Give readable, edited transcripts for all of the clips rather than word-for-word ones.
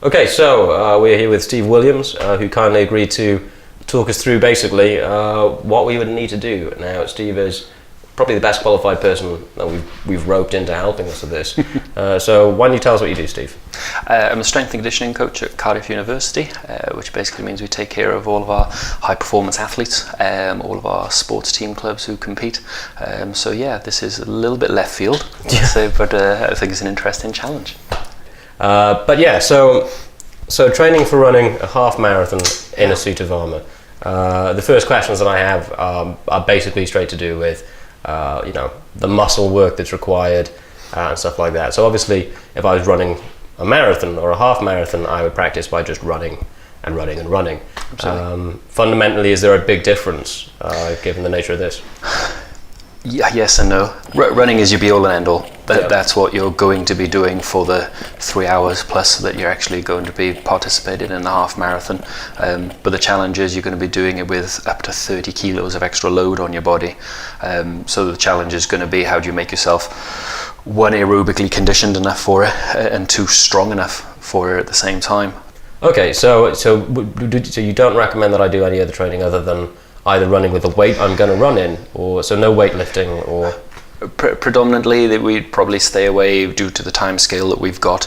Okay, so we're here with Steve Williams, who kindly agreed to talk us through basically what we would need to do. Now, Steve is probably the best qualified person that we've roped into helping us with this. So why don't you tell us what you do, Steve? I'm a strength and conditioning coach at Cardiff University, which basically means we take care of all of our high performance athletes, all of our sports team clubs who compete. So yeah, this is a little bit left field, but I think it's an interesting challenge. But yeah, so training for running a half marathon in a suit of armour. The first questions that I have are basically straight to do with the muscle work that's required and stuff like that. So obviously, if I was running a marathon or a half marathon, I would practice by just running and running and running. Fundamentally, is there a big difference given the nature of this? Yeah, yes and no. Running is your be-all and end-all. That's what you're going to be doing for the 3 hours plus that you're actually going to be participating in the half marathon. But the challenge is you're going to be doing it with up to 30 kilos of extra load on your body. So the challenge is going to be, how do you make yourself, one, aerobically conditioned enough for it, and two, strong enough for it at the same time. Okay, so you don't recommend that I do any other training other than either running with the weight I'm going to run in, or so no weightlifting, or predominantly that we'd probably stay away due to the time scale that we've got.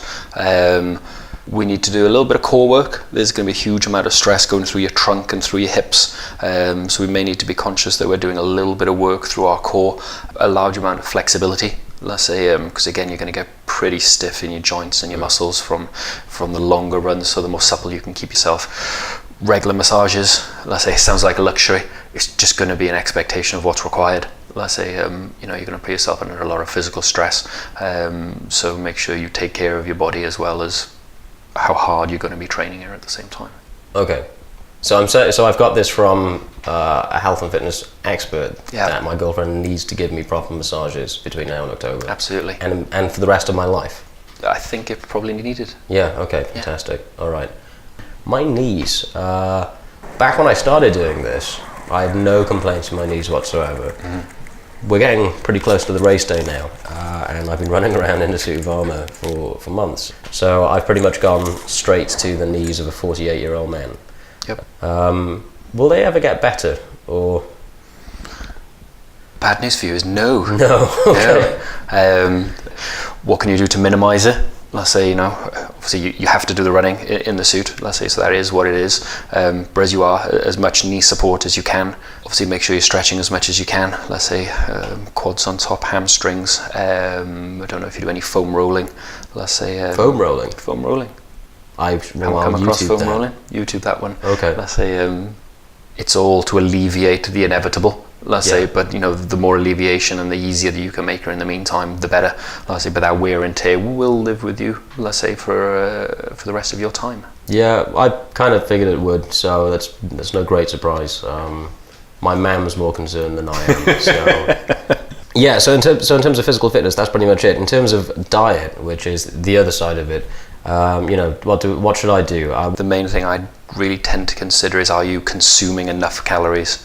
We need to do a little bit of core work. There's going to be a huge amount of stress going through your trunk and through your hips, so we may need to be conscious that we're doing a little bit of work through our core, a large amount of flexibility, let's say, because again you're going to get pretty stiff in your joints and your muscles from the longer runs, so the more supple you can keep yourself. Regular massages, let's say, sounds like a luxury. It's just going to be an expectation of what's required. Let's say, you're going to put yourself under a lot of physical stress. So make sure you take care of your body as well as how hard you're going to be training here at the same time. Okay. So I've got this from a health and fitness expert that my girlfriend needs to give me proper massages between now and October. Absolutely. And for the rest of my life. I think it probably needed. Yeah. Okay. Fantastic. Yeah. All right. My knees, back when I started doing this, I had no complaints with my knees whatsoever. Mm-hmm. We're getting pretty close to the race day now, and I've been running around in a suit of armour for months. So I've pretty much gone straight to the knees of a 48-year-old man. Yep. Will they ever get better, or? Bad news for you is no. No. Okay. Yeah. What can you do to minimise it? Let's say, obviously you have to do the running in the suit, let's say, so that is what it is. But as you are, as much knee support as you can. Obviously make sure you're stretching as much as you can, let's say, quads on top, hamstrings. I don't know if you do any foam rolling, let's say. Foam rolling? Foam rolling. I've come across foam rolling. YouTube that one. Okay. Let's say, it's all to alleviate the inevitable. Let's say, but the more alleviation and the easier that you can make her in the meantime, the better. Let's say, but that wear and tear will live with you, let's say, for the rest of your time. Yeah, I kind of figured it would, so that's no great surprise. My man was more concerned than I am. So yeah, so in terms of physical fitness, that's pretty much it. In terms of diet, which is the other side of it, what should I do? The main thing I really tend to consider is, are you consuming enough calories?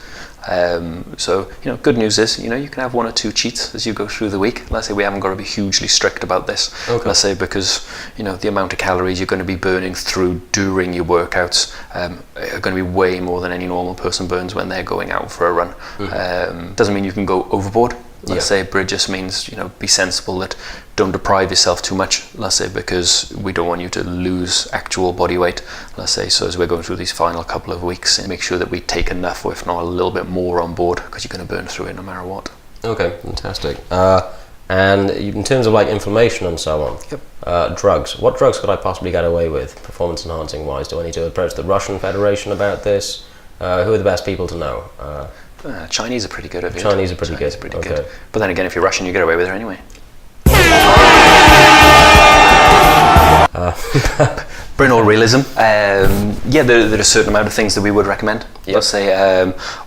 So good news is you can have one or two cheats as you go through the week. Let's say we haven't got to be hugely strict about this. Okay. Let's say, because the amount of calories you're going to be burning through during your workouts are going to be way more than any normal person burns when they're going out for a run. Mm-hmm. Doesn't mean you can go overboard. Let's say, but it just means be sensible, that don't deprive yourself too much, let's say, because we don't want you to lose actual body weight, let's say. So as we're going through these final couple of weeks, make sure that we take enough, or if not a little bit more, on board, because you're going to burn through it no matter what. Okay, fantastic. And in terms of like inflammation and so on, drugs, what drugs could I possibly get away with performance enhancing wise? Do I need to approach the Russian Federation about this? Who are the best people to know? Chinese are pretty good at it. Chinese are pretty good. But then again, if you're Russian, you get away with it anyway. Brynol realism. There are a certain amount of things that we would recommend. Yep. Let's say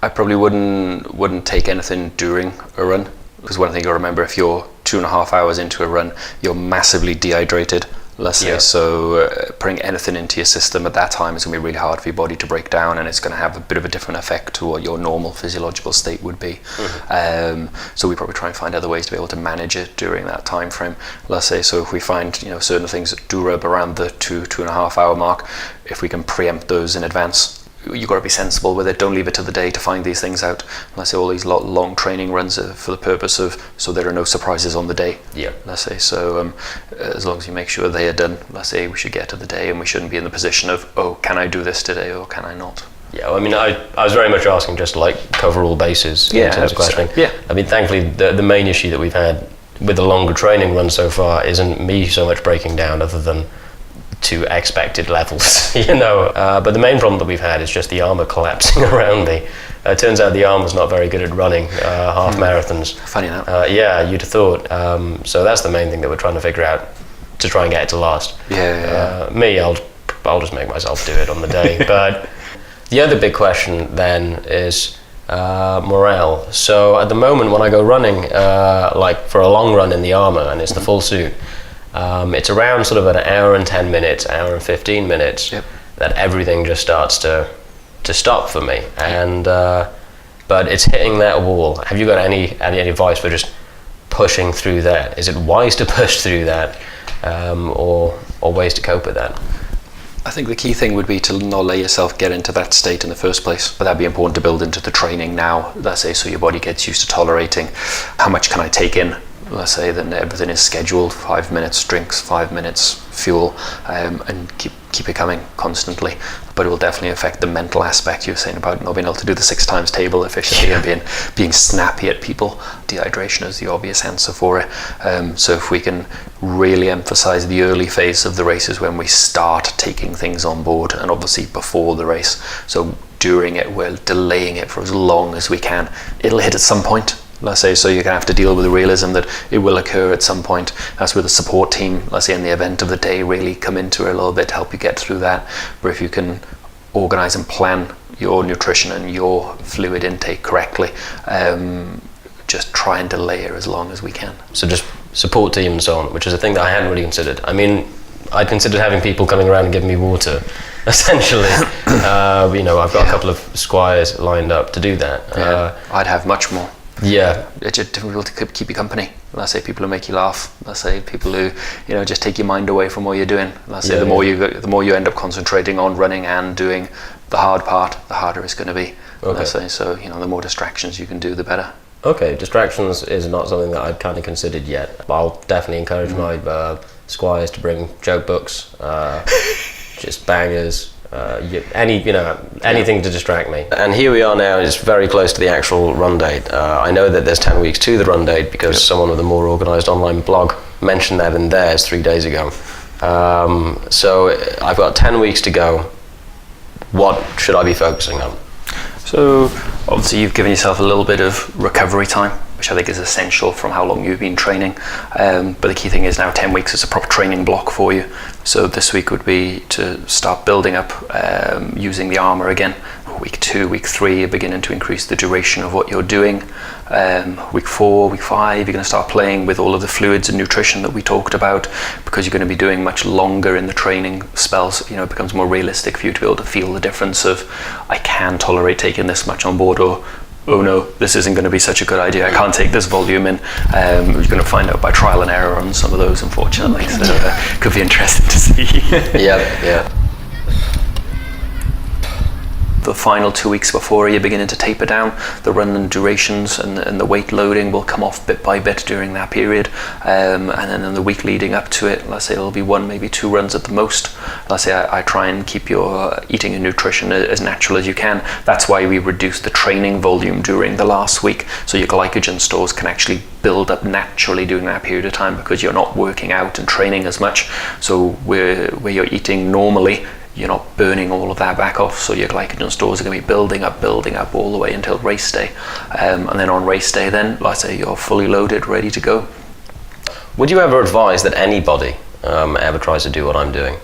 I probably wouldn't take anything during a run, because one thing you'll remember, if you're 2.5 hours into a run, you're massively dehydrated. let's say. Yeah. So putting anything into your system at that time is going to be really hard for your body to break down, and it's going to have a bit of a different effect to what your normal physiological state would be. So we probably try and find other ways to be able to manage it during that time frame, let's say. So if we find, you know, certain things that do rub around the 2.5 hour mark, if we can preempt those in advance, you've got to be sensible with it. Don't leave it to the day to find these things out. Let's say all these long training runs are for the purpose of, so there are no surprises on the day. Yeah. Let's say, so as long as you make sure they are done, let's say we should get to the day, and we shouldn't be in the position of, oh, can I do this today or can I not? Yeah, well, I mean, I was very much asking just to, like, cover all bases in terms of questioning. Yeah. I mean, thankfully, the main issue that we've had with the longer training run so far isn't me so much breaking down, other than to expected levels, you know. But the main problem that we've had is just the armour collapsing around me. It turns out the armour's not very good at running half marathons. Funny that. Yeah, you'd have thought. So that's the main thing that we're trying to figure out to try and get it to last. Me, I'll just make myself do it on the day. But the other big question then is morale. So at the moment when I go running, like for a long run in the armour, and it's the full suit, it's around sort of an hour and 10 minutes, hour and 15 minutes that everything just starts to stop for me. And but it's hitting that wall. Have you got any advice for just pushing through that? Is it wise to push through that, or ways to cope with that? I think the key thing would be to not let yourself get into that state in the first place. But that'd be important to build into the training now, let's say, so your body gets used to tolerating how much can I take in. Let's say then everything is scheduled, 5 minutes drinks, 5 minutes fuel, and keep it coming constantly. But it will definitely affect the mental aspect you were saying about not being able to do the 6 times table efficiently and being snappy at people. Dehydration is the obvious answer for it. So if we can really emphasize the early phase of the races when we start taking things on board, and obviously before the race. So during it, we're delaying it for as long as we can. It'll hit at some point, let's say, so you're going to have to deal with the realism that it will occur at some point. That's where the support team, let's say in the event of the day, really come into it a little bit to help you get through that. But if you can organize and plan your nutrition and your fluid intake correctly, just try and delay it as long as we can. So just support team and so on, which is a thing that I hadn't really considered. I mean, I'd considered having people coming around and giving me water, essentially. You know, I've got a couple of squires lined up to do that. I'd have much more. Yeah. It's just difficult to keep you company. Let's say people who make you laugh. Let's say people who, you know, just take your mind away from what you're doing. Let's say the more you end up concentrating on running and doing the hard part, the harder it's going to be. Okay. Let's say, so, you know, the more distractions you can do, the better. Okay, distractions is not something that I'd kind of considered yet. But I'll definitely encourage my squires to bring joke books, just bangers, anything to distract me. And here we are now, it's very close to the actual run date. I know that there's 10 weeks to the run date because someone with a more organised online blog mentioned that in theirs 3 days ago. So I've got 10 weeks to go. What should I be focusing on? So obviously you've given yourself a little bit of recovery time, which I think is essential from how long you've been training. But the key thing is now 10 weeks is a proper training block for you. So this week would be to start building up using the armour again. Week 2, week 3, you're beginning to increase the duration of what you're doing. Week 4, week 5, you're going to start playing with all of the fluids and nutrition that we talked about, because you're going to be doing much longer in the training spells. You know, it becomes more realistic for you to be able to feel the difference of, I can tolerate taking this much on board, or oh no, this isn't going to be such a good idea, I can't take this volume in. You're going to find out by trial and error on some of those, unfortunately, so could be interesting to see. Yeah. The final 2 weeks before you're beginning to taper down, the run and durations and the weight loading will come off bit by bit during that period, and then in the week leading up to it, let's say it'll be 1, maybe 2 runs at the most. Let's say I try and keep your eating and nutrition as natural as you can. That's why we reduce the training volume during the last week, so your glycogen stores can actually build up naturally during that period of time, because you're not working out and training as much. So where you're eating normally, you're not burning all of that back off, so your glycogen stores are going to be building up all the way until race day. And then on race day then, let's say you're fully loaded, ready to go. Would you ever advise that anybody ever tries to do what I'm doing?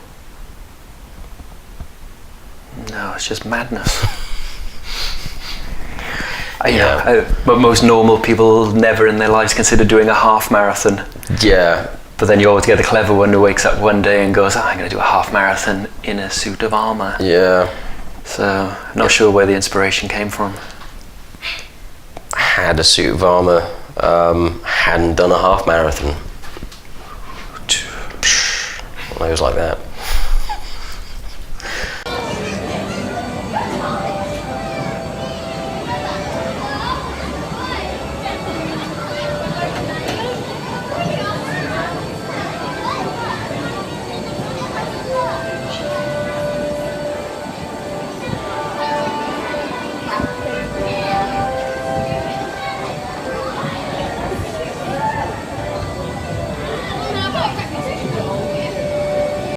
No, it's just madness. But most normal people never in their lives consider doing a half marathon. Yeah. But then you always get the clever one who wakes up one day and goes, I'm going to do a half marathon in a suit of armour. Yeah. So, not sure where the inspiration came from. Had a suit of armour, hadn't done a half marathon. It was like that.